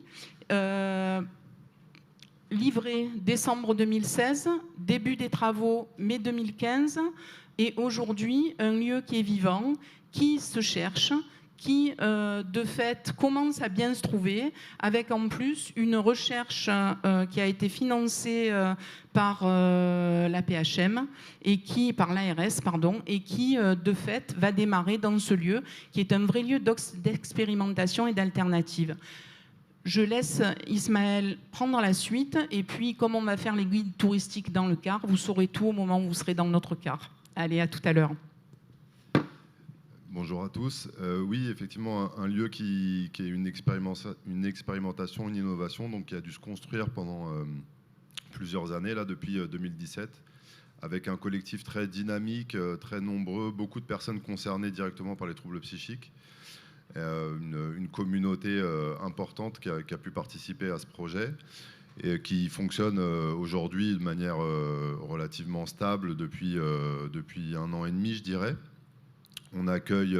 [SPEAKER 23] Livré décembre 2016, début des travaux mai 2015 et aujourd'hui un lieu qui est vivant, qui se cherche, qui de fait commence à bien se trouver, avec en plus une recherche qui a été financée par la PHM et par l'ARS, pardon, et qui de fait va démarrer dans ce lieu qui est un vrai lieu d'expérimentation et d'alternative. Je laisse Ismaël prendre la suite et puis comme on va faire les guides touristiques dans le car, vous saurez tout au moment où vous serez dans notre car. Allez, à tout à l'heure.
[SPEAKER 17] Bonjour à tous. Oui, effectivement, un lieu qui est une expérimentation, une innovation, donc qui a dû se construire pendant plusieurs années, là, depuis 2017, avec un collectif très dynamique, très nombreux, beaucoup de personnes concernées directement par les troubles psychiques, une communauté importante qui a pu participer à ce projet et qui fonctionne aujourd'hui de manière relativement stable depuis 1 an et demi, je dirais. On accueille,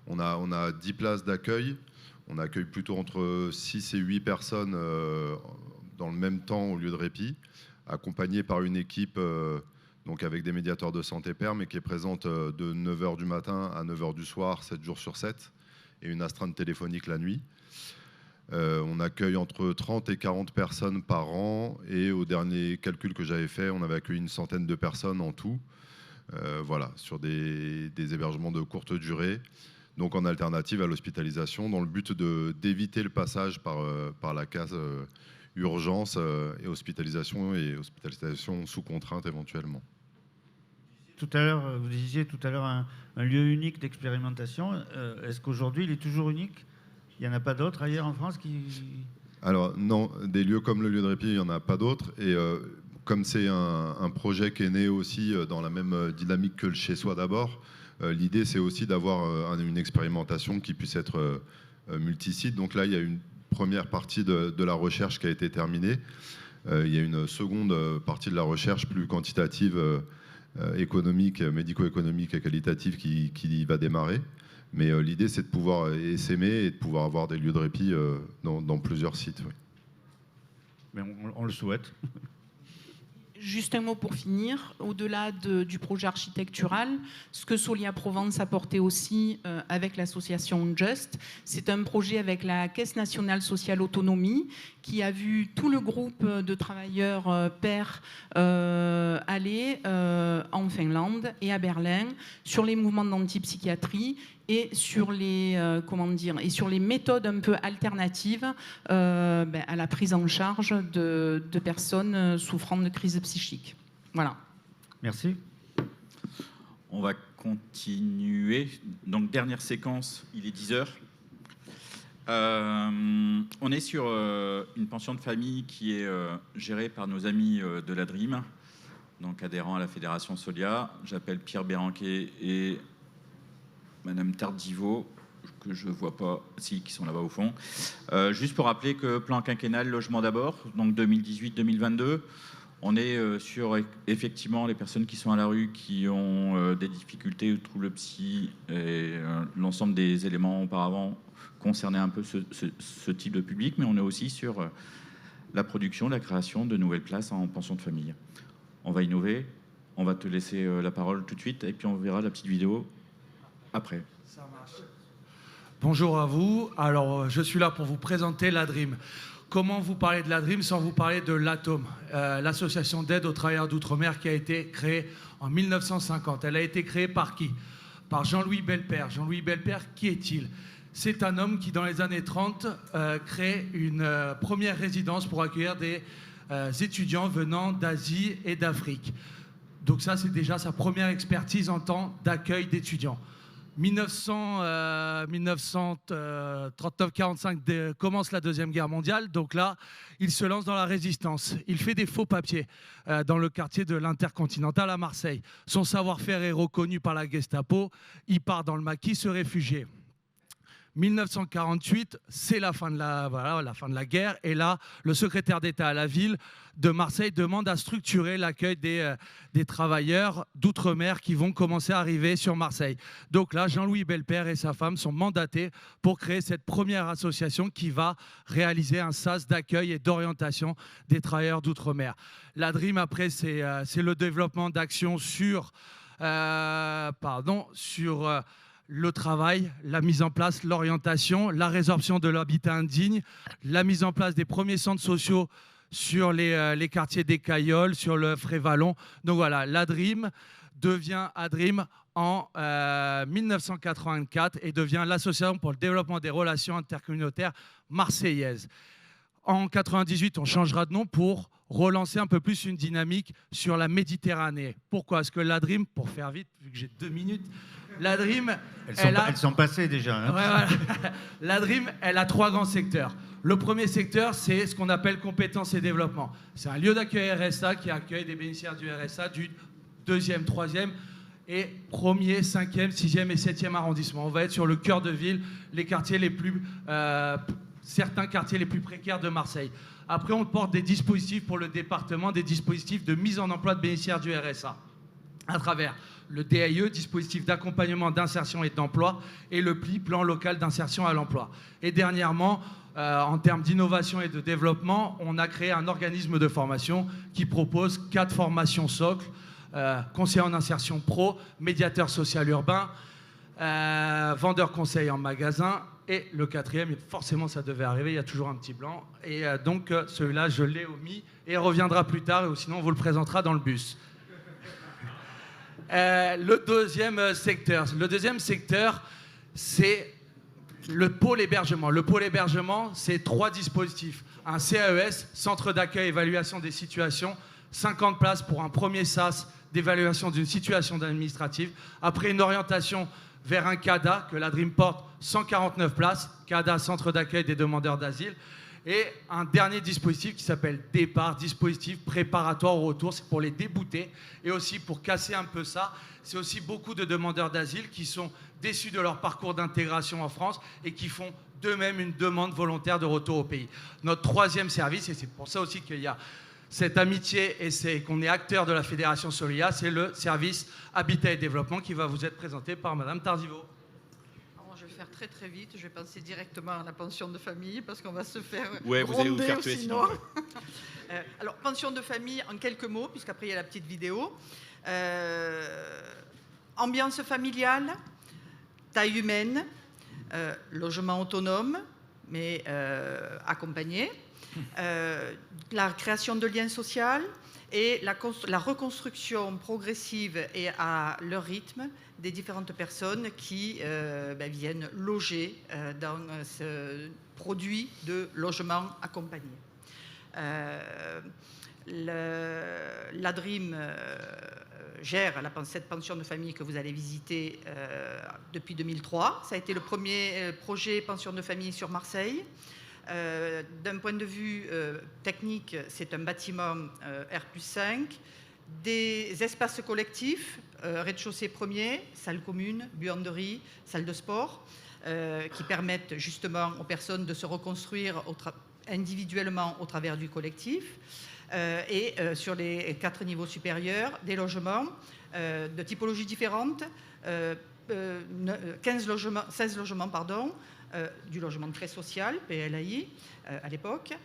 [SPEAKER 17] on a 10 places d'accueil. On accueille plutôt entre 6 et 8 personnes dans le même temps au lieu de répit, accompagnées par une équipe donc avec des médiateurs de santé PER, mais qui est présente de 9h du matin à 9h du soir, 7 jours sur 7, et une astreinte téléphonique la nuit. On accueille entre 30 et 40 personnes par an, et au dernier calcul que j'avais fait, on avait accueilli une centaine de personnes en tout. Voilà, sur des hébergements de courte durée, donc en alternative à l'hospitalisation, dans le but d'éviter le passage par la case urgence et hospitalisation sous contrainte éventuellement.
[SPEAKER 2] Tout à l'heure, vous disiez tout à l'heure un lieu unique d'expérimentation. Est-ce qu'aujourd'hui il est toujours unique? Il n'y en a pas d'autres ailleurs en France qui...
[SPEAKER 17] Alors non, des lieux comme le lieu de répit, il n'y en a pas d'autres. Et comme c'est un projet qui est né aussi dans la même dynamique que le chez soi d'abord, l'idée c'est aussi d'avoir une expérimentation qui puisse être multisite. Donc là, il y a une première partie de la recherche qui a été terminée. Il y a une seconde partie de la recherche plus quantitative, économique, médico-économique et qualitative qui va démarrer. Mais l'idée c'est de pouvoir essaimer et de pouvoir avoir des lieux de répit dans plusieurs sites. Oui.
[SPEAKER 2] Mais on le souhaite.
[SPEAKER 23] Juste un mot pour finir. Au-delà du projet architectural, ce que Solia Provence a porté aussi avec l'association Just, c'est un projet avec la Caisse nationale sociale autonomie qui a vu tout le groupe de travailleurs PER aller en Finlande et à Berlin sur les mouvements d'antipsychiatrie et sur les méthodes un peu alternatives à la prise en charge de personnes souffrant de crise psychique. Voilà.
[SPEAKER 2] Merci.
[SPEAKER 1] On va continuer. Donc, dernière séquence, il est 10h. On est sur une pension de famille qui est gérée par nos amis de la DRIM, donc adhérents à la Fédération Solia. J'appelle Pierre Béranquet et Madame Tardiveau, que je ne vois pas, qui sont là-bas au fond. Juste pour rappeler que plan quinquennal Logement d'abord, donc 2018-2022, on est sur effectivement les personnes qui sont à la rue, qui ont des difficultés ou troubles psy, et l'ensemble des éléments auparavant concernaient un peu ce type de public, mais on est aussi sur la production, la création de nouvelles places en pension de famille. On va innover, on va te laisser la parole tout de suite, et puis on verra la petite vidéo après.
[SPEAKER 3] Ça marche. Bonjour à vous. Alors, je suis là pour vous présenter la DRIM. Comment vous parler de la DRIM sans vous parler de l'ATOM, l'association d'aide aux travailleurs d'outre-mer qui a été créée en 1950. Elle a été créée par qui? Par Jean-Louis Belpère. Jean-Louis Belpère, qui est-il? C'est un homme qui, dans les années 30, crée une première résidence pour accueillir des étudiants venant d'Asie et d'Afrique. Donc ça, c'est déjà sa première expertise en temps d'accueil d'étudiants. 1939-45 commence la Deuxième Guerre mondiale, donc là, il se lance dans la résistance. Il fait des faux papiers dans le quartier de l'Intercontinental à Marseille. Son savoir-faire est reconnu par la Gestapo. Il part dans le maquis se réfugier. 1948, c'est la fin de la guerre. Et là, le secrétaire d'État à la ville de Marseille demande à structurer l'accueil des travailleurs d'outre-mer qui vont commencer à arriver sur Marseille. Donc là, Jean-Louis Belpère et sa femme sont mandatés pour créer cette première association qui va réaliser un sas d'accueil et d'orientation des travailleurs d'outre-mer. La DREAM, après, c'est le développement d'actions sur le travail, la mise en place, l'orientation, la résorption de l'habitat indigne, la mise en place des premiers centres sociaux sur les quartiers des Cailloles, sur le Frévalon. Donc voilà, la DREAM devient ADREAM en 1984 et devient l'Association pour le développement des relations intercommunautaires marseillaises. En 98, on changera de nom pour relancer un peu plus une dynamique sur la Méditerranée. Pourquoi ? Parce que la DREAM, pour faire vite, vu que j'ai 2 minutes, la DREAM,
[SPEAKER 2] elles sont passées déjà. Hein.
[SPEAKER 3] Ouais, voilà. La DREAM, elle a 3 grands secteurs. Le premier secteur, c'est ce qu'on appelle compétences et développement. C'est un lieu d'accueil RSA qui accueille des bénéficiaires du RSA du 2e, 3e et 1er, 5e, 6e et 7e arrondissement. On va être sur le cœur de ville, les quartiers les plus, certains quartiers les plus précaires de Marseille. Après, on porte des dispositifs pour le département, des dispositifs de mise en emploi de bénéficiaires du RSA à travers le DAIE, dispositif d'accompagnement, d'insertion et d'emploi, et le PLI, plan local d'insertion à l'emploi. Et dernièrement, en termes d'innovation et de développement, on a créé un organisme de formation qui propose 4 formations socles, conseiller en insertion pro, médiateur social urbain, vendeur conseil en magasin, et le 4e, forcément ça devait arriver, il y a toujours un petit blanc, et donc celui-là je l'ai omis, et reviendra plus tard, ou sinon on vous le présentera dans le bus. Le deuxième secteur, c'est le pôle hébergement. Le pôle hébergement, c'est 3 dispositifs. Un CAES, Centre d'accueil et évaluation des situations, 50 places pour un premier SAS d'évaluation d'une situation administrative. Après une orientation vers un CADA, que la DREAM porte, 149 places, CADA, Centre d'accueil des demandeurs d'asile. Et un dernier dispositif qui s'appelle Départ, dispositif préparatoire au retour, c'est pour les débouter. Et aussi pour casser un peu ça, c'est aussi beaucoup de demandeurs d'asile qui sont déçus de leur parcours d'intégration en France et qui font d'eux-mêmes une demande volontaire de retour au pays. Notre 3e service, et c'est pour ça aussi qu'il y a cette amitié et qu'on est acteur de la Fédération Solia, c'est le service Habitat et Développement qui va vous être présenté par Madame Tardiveau.
[SPEAKER 4] Je vais faire très très vite, je vais passer directement à la pension de famille parce qu'on va se faire
[SPEAKER 1] vous allez vous faire tuer
[SPEAKER 4] sinon. Alors, pension de famille en quelques mots, puisqu'après il y a la petite vidéo. Ambiance familiale, taille humaine, logement autonome, mais accompagné, la création de liens sociaux et la reconstruction progressive et à leur rythme des différentes personnes qui viennent loger dans ce produit de logement accompagné. La DREAM gère cette pension de famille que vous allez visiter depuis 2003. Ça a été le premier projet pension de famille sur Marseille. D'un point de vue technique, c'est un bâtiment R+5, des espaces collectifs, rez-de-chaussée premier, salle commune, buanderie, salle de sport, qui permettent justement aux personnes de se reconstruire individuellement au travers du collectif. Et sur les 4 niveaux supérieurs, des logements de typologies différentes, 16 logements, du logement très social, PLAI, à l'époque,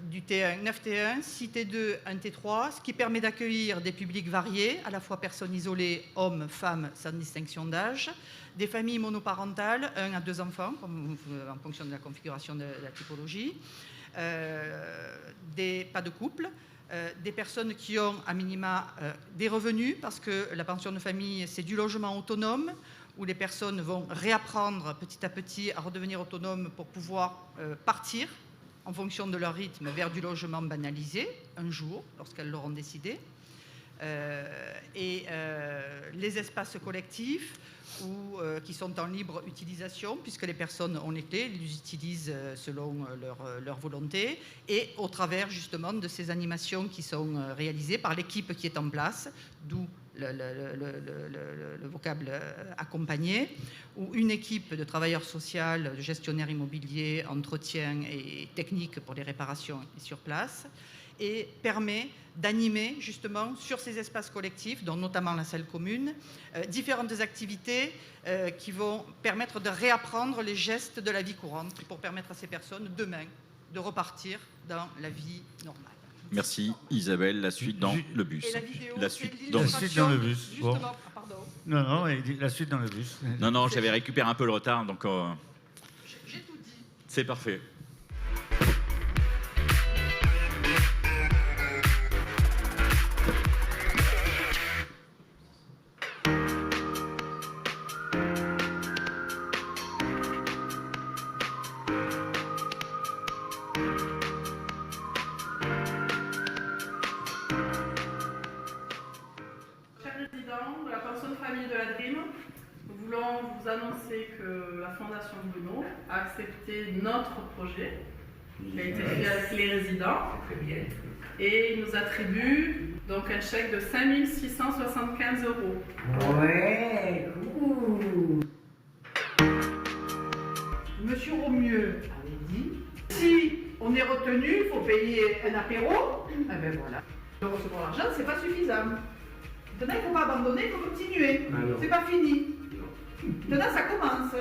[SPEAKER 4] du T1, 9 T1, 6 T2, 1 T3, ce qui permet d'accueillir des publics variés, à la fois personnes isolées, hommes, femmes, sans distinction d'âge, des familles monoparentales, 1 à 2 enfants, en fonction de la configuration de la typologie, pas de couple, des personnes qui ont à minima des revenus, parce que la pension de famille, c'est du logement autonome, où les personnes vont réapprendre petit à petit à redevenir autonomes pour pouvoir partir en fonction de leur rythme vers du logement banalisé, un jour, lorsqu'elles l'auront décidé. Les espaces collectifs qui sont en libre utilisation, puisque les personnes ont les clés, les utilisent selon leur volonté, et au travers justement de ces animations qui sont réalisées par l'équipe qui est en place, d'où le vocable accompagner, où une équipe de travailleurs sociaux, de gestionnaires immobiliers, entretien et techniques pour les réparations est sur place, et permet d'animer justement sur ces espaces collectifs, dont notamment la salle commune, différentes activités qui vont permettre de réapprendre les gestes de la vie courante pour permettre à ces personnes demain de repartir dans la vie normale.
[SPEAKER 1] Merci Isabelle. La suite dans le bus.
[SPEAKER 4] Et la vidéo,
[SPEAKER 1] La suite
[SPEAKER 4] c'est
[SPEAKER 1] dans
[SPEAKER 2] le bus.
[SPEAKER 4] Justement,
[SPEAKER 2] Bon.
[SPEAKER 4] pardon.
[SPEAKER 2] Non, la suite dans le bus.
[SPEAKER 1] Non, j'avais récupéré un peu le retard, donc
[SPEAKER 4] J'ai tout dit.
[SPEAKER 1] c'est parfait.
[SPEAKER 5] De la pension de famille de la DRIM, nous voulons vous annoncer que la Fondation Bruno a accepté notre projet qui a été fait avec les résidents et il nous attribue donc un chèque de 5 675 €.
[SPEAKER 6] Ouais, cool. Monsieur Romieux avait dit, si on est retenu, il faut payer un apéro. Eh ben voilà. De recevoir l'argent, c'est pas suffisant. Maintenant, il ne faut pas abandonner, il faut continuer. C'est pas fini. Maintenant, ça commence.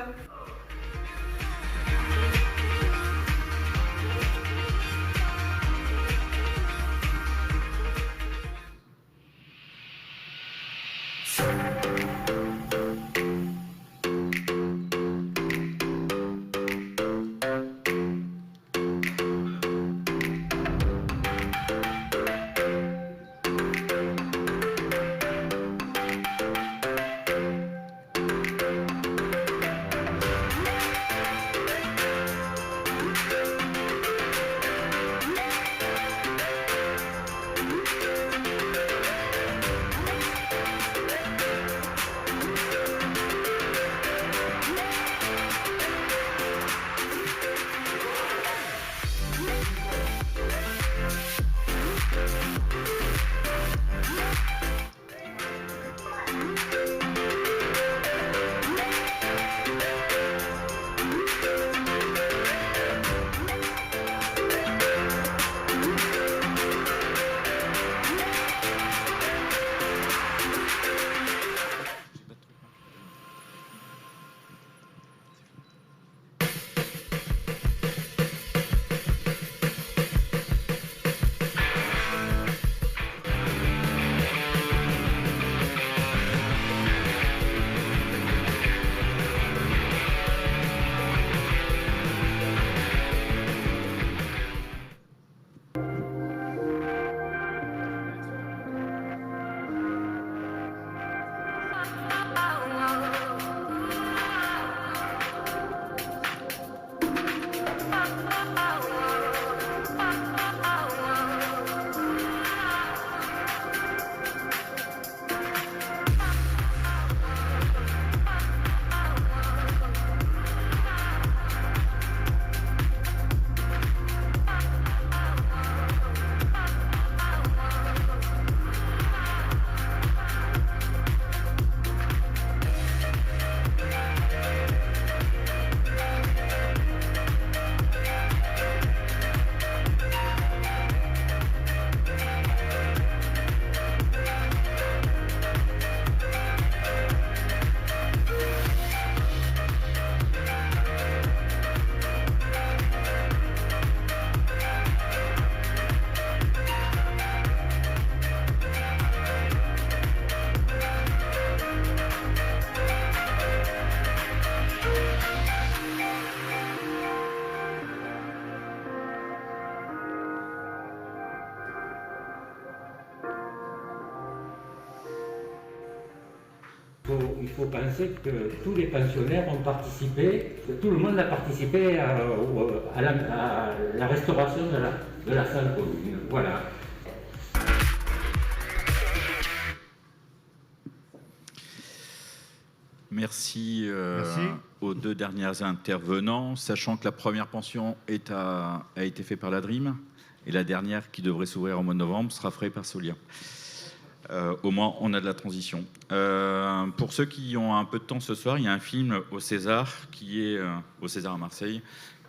[SPEAKER 7] Il faut penser que tous les pensionnaires ont participé, que tout le monde a participé à la restauration de la salle commune. Voilà.
[SPEAKER 1] Merci, aux deux dernières intervenants, sachant que la première pension a été faite par la DRIM et la dernière, qui devrait s'ouvrir en mois de novembre, sera faite par Solia. Au moins, on a de la transition. Pour ceux qui ont un peu de temps ce soir, il y a un film au César, au César à Marseille,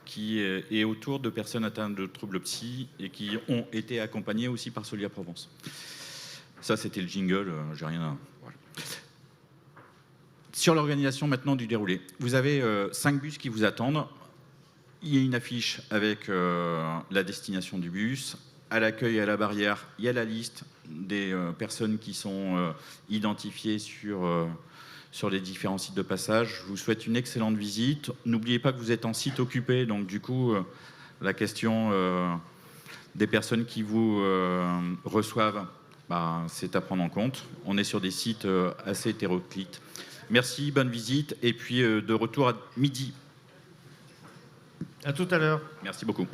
[SPEAKER 1] qui est autour de personnes atteintes de troubles psy et qui ont été accompagnées aussi par Solia Provence. Ça, c'était le jingle, j'ai rien à... Voilà. Sur l'organisation maintenant du déroulé, vous avez 5 bus qui vous attendent. Il y a une affiche avec la destination du bus. À l'accueil et à la barrière, il y a la liste des personnes qui sont identifiées sur les différents sites de passage. Je vous souhaite une excellente visite. N'oubliez pas que vous êtes en site occupé, donc du coup, la question des personnes qui vous reçoivent, c'est à prendre en compte. On est sur des sites assez hétéroclites. Merci, bonne visite, et puis de retour à midi.
[SPEAKER 2] À tout à l'heure.
[SPEAKER 1] Merci beaucoup.